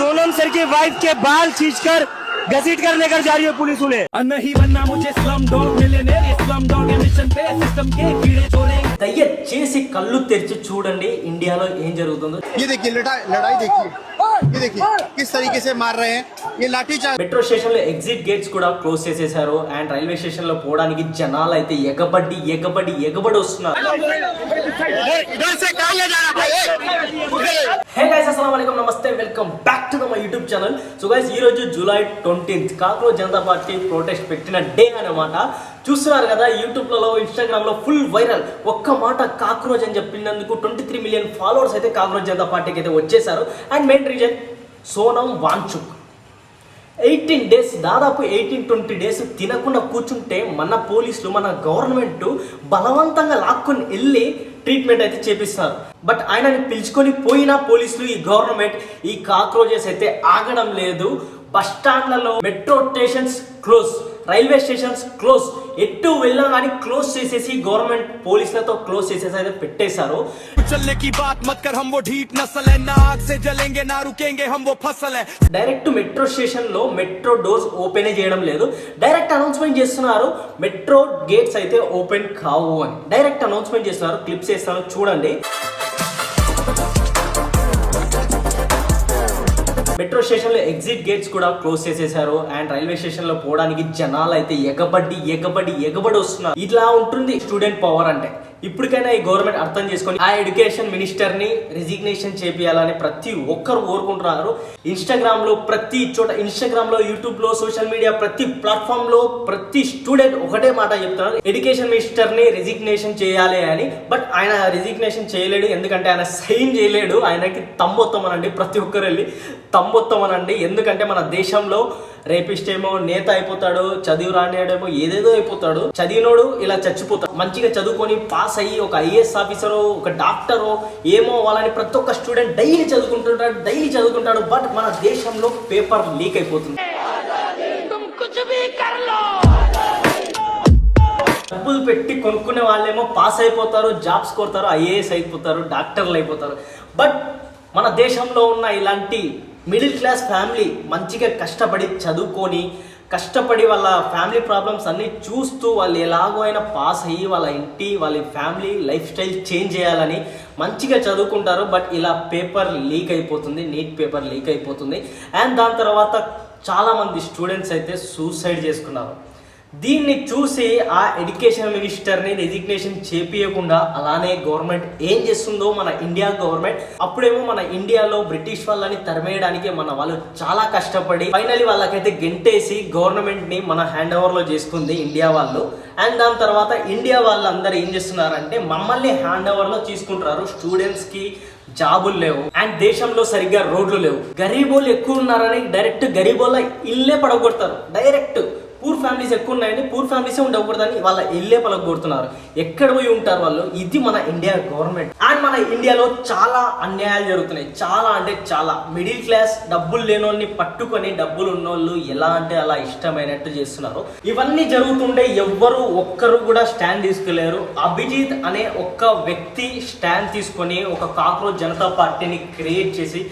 Sonam sir की wife के बाल खींचकर घसीट कर लेकर जा रही है पुलिस उन्हें। नहीं बनना मुझे slum dog millionaire slum dog mission पे सिस्टम के कीड़े चोरे దయచేసి కళ్ళు తెరిచి చూడండి ఇండియాలో ఏం జరుగుతుందో. ये देखिए लड़ाई देखिए, ये देखिए किस तरीके से मार रहे हैं, ये लाठीचार्ज. మెట్రో స్టేషన్ లో ఎగ్జిట్ గేట్స్ కూడా క్లోజ్ చేసేసారు అండ్ రైల్వే స్టేషన్ లో పోవడానికి జనాలు అయితే ఎగబడి వస్తున్నారు. హే గైస్, అస్సలాము అలైకుం, నమస్తే, welcome back to my YouTube channel. So guys, ఈ రోజు July 20 cockroach Janata party protest పెట్టిన డే అన్నమాట. చూస్తున్నారు కదా యూట్యూబ్లలో, ఇన్స్టాగ్రామ్ లో ఫుల్ వైరల్. ఒక్క మాట కాక్రోచ్ అని చెప్పినందుకు 23 మిలియన్ ఫాలోవర్స్ అయితే కాక్రోచ్ జనతా పార్టీకి అయితే వచ్చేసారు. And main reason Sonam Wangchuk 18 days, దాదాపు 18-20 డేస్ తినకుండా కూర్చుంటే మన పోలీసులు, మన గవర్నమెంట్ బలవంతంగా లాక్కొని వెళ్ళి ట్రీట్మెంట్ అయితే చేపిస్తారు. బట్ ఆయనని పిలుచుకొని పోయిన పోలీసులు, ఈ గవర్నమెంట్, ఈ కాక్రోచెస్ అయితే ఆగడం లేదు. బస్ స్టాండ్లలో metro stations close, railway stations close, ఎటు వెళ్ళా కానీ క్లోజ్ చేసేసి గవర్నమెంట్ పోలీసులతో క్లోజ్ చేసేసి అయితే పెట్టేశారు. चलने की बात मत कर, हम वो ढीठ नस्ल है, ना आग से जलेंगे ना रुकेंगे, हम वो फसल है. డైరెక్ట్ మెట్రో స్టేషన్ లో మెట్రో డోర్స్ ఓపెన్ చేయడం లేదు. డైరెక్ట్ అనౌన్స్మెంట్ చేస్తున్నారు మెట్రో గేట్స్ అయితే ఓపెన్ కావు అని. డైరెక్ట్ అనౌన్స్మెంట్ చేస్తున్నారు. క్లిప్స్ చేస్తాను చూడండి. మెట్రో స్టేషన్ లో ఎగ్జిట్ గేట్స్ కూడా క్లోజ్ చేసేసారు అండ్ రైల్వే స్టేషన్ లో పోవడానికి జనాలు అయితే ఎగబడి వస్తున్నారు. ఇట్లా ఉంటుంది స్టూడెంట్ పవర్ అంటే. ఇప్పటికైనా ఈ గవర్నమెంట్ అర్థం చేసుకొని ఆ ఎడ్యుకేషన్ మినిస్టర్ ని రిజిగ్నేషన్ చేపియాలని ప్రతి ఒక్కరు కోరుకుంటున్నారు. ఇన్స్టాగ్రామ్ లో, ప్రతి చోట, ఇన్స్టాగ్రామ్ లో, యూట్యూబ్ లో, సోషల్ మీడియా ప్రతి ప్లాట్ఫామ్ లో ప్రతి స్టూడెంట్ ఒకటే మాట చెప్తున్నారు, ఎడ్యుకేషన్ మినిస్టర్ ని రిజిగ్నేషన్ చేయాలి అని. బట్ ఆయన రిజిగ్నేషన్ చేయలేడు, ఎందుకంటే ఆయన సైన్ చేయలేడు. ఆయనకి తమ్మొత్తమనండి, ప్రతి ఒక్కరు వెళ్ళి తమ్మొత్తమనండి. ఎందుకంటే మన దేశంలో రేపిస్ట్ ఏమో నేత అయిపోతాడు, చదువు రానివాడేమో ఏదేదో అయిపోతాడు, చదివినోడు ఇలా చచ్చిపోతాడు. మంచిగా చదువుకొని పాస్ అయ్యి ఒక ఐఏఎస్ ఆఫీసరో, ఒక డాక్టరో ఏమో వాళ్ళని ప్రతి ఒక్క స్టూడెంట్ డైలీ చదువుకుంటాడు. బట్ మన దేశంలో పేపర్ లీక్ అయిపోతుంది. డబ్బులు పెట్టి కొనుక్కునే వాళ్ళేమో పాస్ అయిపోతారు, జాబ్స్ కొడతారు, ఐఏఎస్ అయిపోతారు, డాక్టర్లు అయిపోతారు. బట్ మన దేశంలో ఉన్న ఇలాంటి మిడిల్ క్లాస్ ఫ్యామిలీ మంచిగా కష్టపడి చదువుకొని, కష్టపడి వాళ్ళ ఫ్యామిలీ ప్రాబ్లమ్స్ అన్నీ చూస్తూ వాళ్ళు ఎలాగో అయినా పాస్ అయ్యి వాళ్ళ ఇంటి, వాళ్ళ ఫ్యామిలీ లైఫ్ స్టైల్ చేంజ్ చేయాలని మంచిగా చదువుకుంటారు. బట్ ఇలా పేపర్ లీక్ అయిపోతుంది, నీట్ పేపర్ లీక్ అయిపోతుంది. అండ్ దాని తర్వాత చాలామంది స్టూడెంట్స్ అయితే సూసైడ్ చేసుకున్నారు. దీన్ని చూసి ఆ ఎడ్యుకేషన్ మినిస్టర్ని రెజిగ్నేషన్ చేపియకుండా అలానే గవర్నమెంట్ ఏం చేస్తుందో మన ఇండియా గవర్నమెంట్. అప్పుడేమో మన ఇండియాలో బ్రిటిష్ వాళ్ళని తరిమేయడానికి మన వాళ్ళు చాలా కష్టపడి ఫైనలీ వాళ్ళకైతే గెంటేసి గవర్నమెంట్ ని మన హ్యాండ్ ఓవర్ లో చేసుకుంది ఇండియా వాళ్ళు. అండ్ దాని తర్వాత ఇండియా వాళ్ళందరూ ఏం చేస్తున్నారంటే మమ్మల్ని హ్యాండ్ ఓవర్ లో తీసుకుంటున్నారు. స్టూడెంట్స్ కి జాబులు లేవు అండ్ దేశంలో సరిగ్గా రోడ్లు లేవు. గరీబోళ్ళు ఎక్కువ ఉన్నారని డైరెక్ట్ గరీబోళ్ళ ఇల్లే పడగొడతారు. డైరెక్ట్ పూర్ ఫ్యామిలీస్ ఎక్కువ ఉన్నాయని పూర్ ఫ్యామిలీసే ఉండకూడదని వాళ్ళ ఇల్లే పలగొడుతున్నారు. ఎక్కడ పోయి ఉంటారు వాళ్ళు? ఇది మన ఇండియా గవర్నమెంట్. అండ్ మన ఇండియాలో చాలా అన్యాయాలు జరుగుతున్నాయి. చాలా అంటే చాలా. మిడిల్ క్లాస్ డబ్బులు లేనోళ్ళని పట్టుకొని డబ్బులు ఉన్నోళ్ళు ఎలా అంటే అలా ఇష్టమైనట్టు చేస్తున్నారు. ఇవన్నీ జరుగుతుంటే ఎవ్వరు ఒక్కరు కూడా స్టాండ్ తీసుకోలేరు. అభిజిత్ అనే ఒక్క వ్యక్తి స్టాండ్ తీసుకొని ఒక కాక్రోచ్ జనతా పార్టీని క్రియేట్ చేసి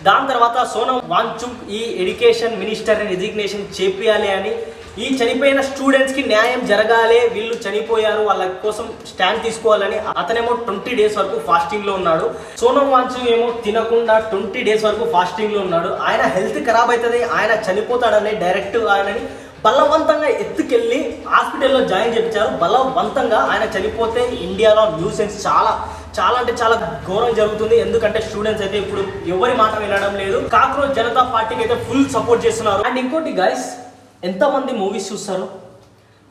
దాని తర్వాత సోనం వాంగ్చుక్ ఈ ఎడ్యుకేషన్ మినిస్టర్ని రిజిగ్నేషన్ చేపియాలి అని, ఈ చనిపోయిన స్టూడెంట్స్ కి న్యాయం జరగాలి, వీళ్ళు చనిపోయారు వాళ్ళ కోసం స్టాండ్ తీసుకోవాలని అతనేమో 20 డేస్ వరకు ఫాస్టింగ్ లో ఉన్నాడు. సోనం వాంగ్చుక్ ఏమో తినకుండా 20 డేస్ వరకు ఫాస్టింగ్ లో ఉన్నాడు. ఆయన హెల్త్ ఖరాబ్ అవుతుంది, ఆయన చనిపోతాడని డైరెక్ట్ ఆయనని బలవంతంగా ఎత్తుకెళ్ళి హాస్పిటల్లో జాయిన్ చేయించారు. బలవంతంగా ఆయన చనిపోతే ఇండియాలో న్యూసెన్స్ చాలా అంటే చాలా ఘోరం జరుగుతుంది. ఎందుకంటే స్టూడెంట్స్ అయితే ఇప్పుడు ఎవరి మాట వినడం లేదు. కాక్రోచ్ జనతా పార్టీకి అయితే ఫుల్ సపోర్ట్ చేస్తున్నారు. అండ్ ఇంకోటి గైస్, ఎంతమంది మూవీస్ చూస్తారు?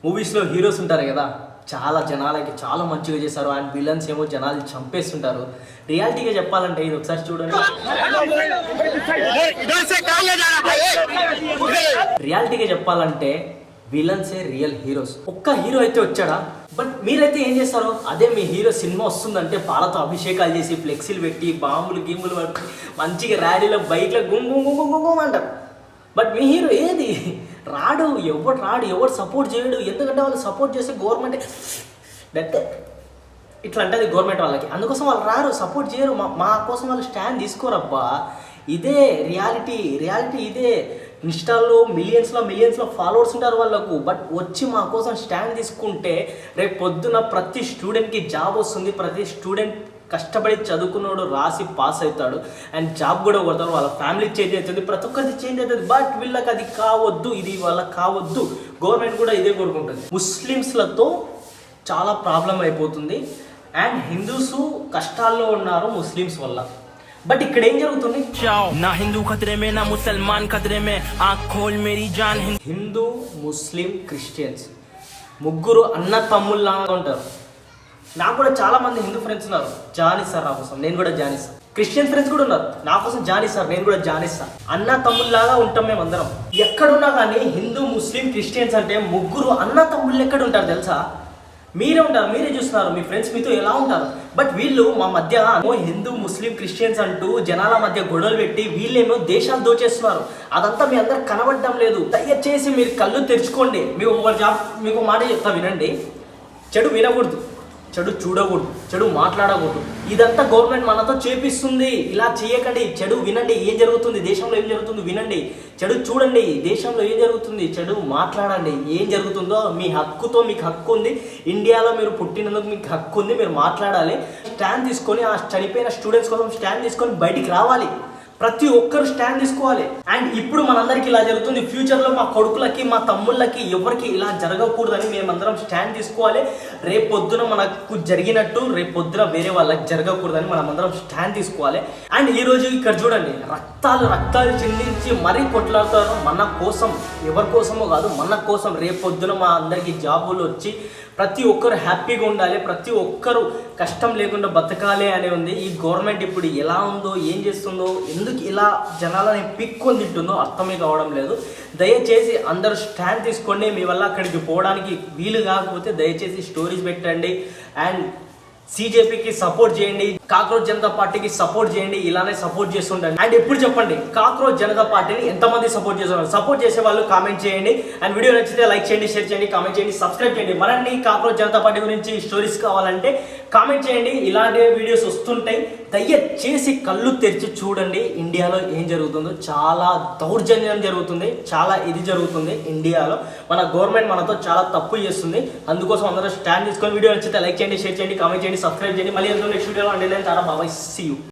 మూవీస్లో హీరోస్ ఉంటారు కదా, చాలా జనాలకి చాలా మంచిగా చేస్తారు. అండ్ విలన్స్ ఏమో జనాలు చంపేస్తుంటారు. రియాలిటీగా చెప్పాలంటే ఇది ఒకసారి చూడండి. రియాలిటీగా చెప్పాలంటే విలన్సే రియల్ హీరోస్. ఒక్క హీరో అయితే వచ్చాడా? బట్ మీరైతే ఏం చేస్తారు? అదే మీ హీరో సినిమా వస్తుందంటే పాలతో అభిషేకాలు చేసి ఫ్లెక్సీలు పెట్టి బాంబులు గిమ్ములు పట్టి మంచిగా ర్యాలీలో బైక్లో గుమ్ అంటారు. బట్ మీ హీరో ఏది రాడు, ఎవరు సపోర్ట్ చేయడు. ఎందుకంటే వాళ్ళు సపోర్ట్ చేస్తే గవర్నమెంట్ డెత్ ఇట్లా అంటే గవర్నమెంట్ వాళ్ళకి. అందుకోసం వాళ్ళు రారు, సపోర్ట్ చేయరు, మా కోసం వాళ్ళు స్టాండ్ తీసుకోరబ్బా. ఇదే రియాలిటీ ఇదే. ఇన్స్టాలో మిలియన్స్లో ఫాలోవర్స్ ఉంటారు వాళ్ళకు. బట్ వచ్చి మా కోసం స్టాండ్ తీసుకుంటే రేపు పొద్దున ప్రతి స్టూడెంట్కి జాబ్ వస్తుంది. ప్రతి స్టూడెంట్ కష్టపడి చదువుకున్నాడు రాసి పాస్ అవుతాడు అండ్ జాబ్ కూడా కొడతాడు. వాళ్ళ ఫ్యామిలీ చేంజ్ అవుతుంది, ప్రతి ఒక్కరిది చేంజ్ అవుతుంది. బట్ వీళ్ళకి అది కావద్దు, ఇది వాళ్ళకి కావద్దు. గవర్నమెంట్ కూడా ఇదే కోరుకుంటుంది. ముస్లిమ్స్లతో చాలా ప్రాబ్లం అయిపోతుంది అండ్ హిందూస్ కష్టాల్లో ఉన్నారు ముస్లిమ్స్ వల్ల. బట్ ఇక్కడ ఏం జరుగుతుంది? ना हिंदू खतरे में ना मुसलमान खतरे में आँख खोल मेरी जान. హిందూ ముస్లిం క్రిస్టియన్స్ ముగ్గురు అన్న తమ్ముళ్ళలాగా ఉంటారు. నాకు కూడా చాలా మంది హిందూ ఫ్రెండ్స్ ఉన్నారు, జానిస్తారు నా కోసం, నేను కూడా జానిస్తాను. క్రిస్టియన్ ఫ్రెండ్స్ కూడా ఉన్నారు, నా కోసం జానిస్తారు, నేను కూడా జానిస్తాను. అన్న తమ్ముళ్ళలాగా ఉంటాం మేము అందరం. ఎక్కడున్నా కానీ హిందూ ముస్లిం క్రిస్టియన్స్ అంటే ముగ్గురు అన్న తమ్ముళ్ళు ఎక్కడ ఉంటారు తెలుసా? మీరే ఉంటారు, మీరే చూస్తున్నారు, మీ ఫ్రెండ్స్ మీతో ఎలా ఉంటారు. బట్ వీళ్ళు మా మధ్య హిందూ ముస్లిం క్రిస్టియన్స్ అంటూ జనాల మధ్య గొడవలు పెట్టి వీళ్ళేమో దేశాలు దోచేస్తున్నారు. అదంతా మీ అందరికి కనబడడం లేదు. దయచేసి మీరు కళ్ళు తెరుచుకోండి. మీకు మాట చెప్తా వినండి. చెడు వినకూడదు, చెడు చూడకూడదు, చెడు మాట్లాడకూడదు. ఇదంతా గవర్నమెంట్ మనతో చేపిస్తుంది. ఇలా చేయకండి. చెడు వినండి, ఏం జరుగుతుంది దేశంలో, ఏం జరుగుతుంది వినండి. చెడు చూడండి, దేశంలో ఏం జరుగుతుంది. చెడు మాట్లాడండి, ఏం జరుగుతుందో. మీ హక్కుతో మీకు హక్కు ఉంది. ఇండియాలో మీరు పుట్టినందుకు మీకు హక్కు ఉంది. మీరు మాట్లాడాలి. స్టాండ్ తీసుకొని ఆ చనిపోయిన స్టూడెంట్స్ కోసం స్టాండ్ తీసుకొని బయటికి రావాలి. ప్రతి ఒక్కరు స్టాండ్ తీసుకోవాలి. అండ్ ఇప్పుడు మనందరికి ఇలా జరుగుతుంది. ఫ్యూచర్లో మా కొడుకులకి మా తమ్ముళ్ళకి ఎవరికి ఇలా జరగకూడదని మేమందరం స్టాండ్ తీసుకోవాలి. రేపు పొద్దున మనకు జరిగినట్టు రేపు పొద్దున వేరే వాళ్ళకి జరగకూడదని మనమందరం స్టాండ్ తీసుకోవాలి. అండ్ ఈరోజు ఇక్కడ చూడండి, రక్తాలు చిందించి మరీ కొట్లాడుతారు మన కోసం. ఎవరి కోసమో కాదు, మన కోసం. రేపు పొద్దున మా అందరికీ జాబులు వచ్చి ప్రతి ఒక్కరు హ్యాపీగా ఉండాలి, ప్రతి ఒక్కరు కష్టం లేకుండా బతకాలి అనే ఉంది. ఈ గవర్నమెంట్ ఇప్పుడు ఎలా ఉందో, ఏం చేస్తుందో, ఎందుకు ఇలా జనాలని పిక్కొని తింటుందో అర్థమే కావడం లేదు. దయచేసి అందరూ స్టాండ్ తీసుకోండి. మీ వల్ల అక్కడికి పోవడానికి వీలు కాకపోతే దయచేసి స్టోరీస్ పెట్టండి అండ్ CJPకి సపోర్ట్ చేయండి, కాక్రోచ్ జనతా పార్టీకి సపోర్ట్ చేయండి. ఇలానే సపోర్ట్ చేస్తుండండి. అండ్ ఇప్పుడు చెప్పండి, కాక్రోచ్ జనతా పార్టీని ఎంతమంది సపోర్ట్ చేస్తున్నారు? సపోర్ట్ చేసే వాళ్ళు కామెంట్ చేయండి. అండ్ వీడియో నచ్చితే లైక్ చేయండి, షేర్ చేయండి, కామెంట్ చేయండి, సబ్స్క్రైబ్ చేయండి. మరిన్ని కాక్రోచ్ జనతా పార్టీ గురించి స్టోరీస్ కావాలంటే కామెంట్ చేయండి. ఇలాంటి వీడియోస్ వస్తుంటాయి. దయచేసి కళ్ళు తెరిచి చూడండి ఇండియాలో ఏం జరుగుతుందో. చాలా దౌర్జన్యం జరుగుతుంది, చాలా ఇది జరుగుతుంది ఇండియాలో. మన గవర్నమెంట్ మనతో చాలా తప్పు చేస్తుంది. అందుకోసం అందరూ స్టాండ్ తీసుకొని వీడియో నచ్చితే లైక్ చేయండి, షేర్ చేయండి, కామెంట్ చేయండి, సబ్స్క్రైబ్ చేయండి. మళ్ళీ నెక్స్ట్ వీడియోలో అండి. నేను చాలా బాబాయ్, సీ యూ.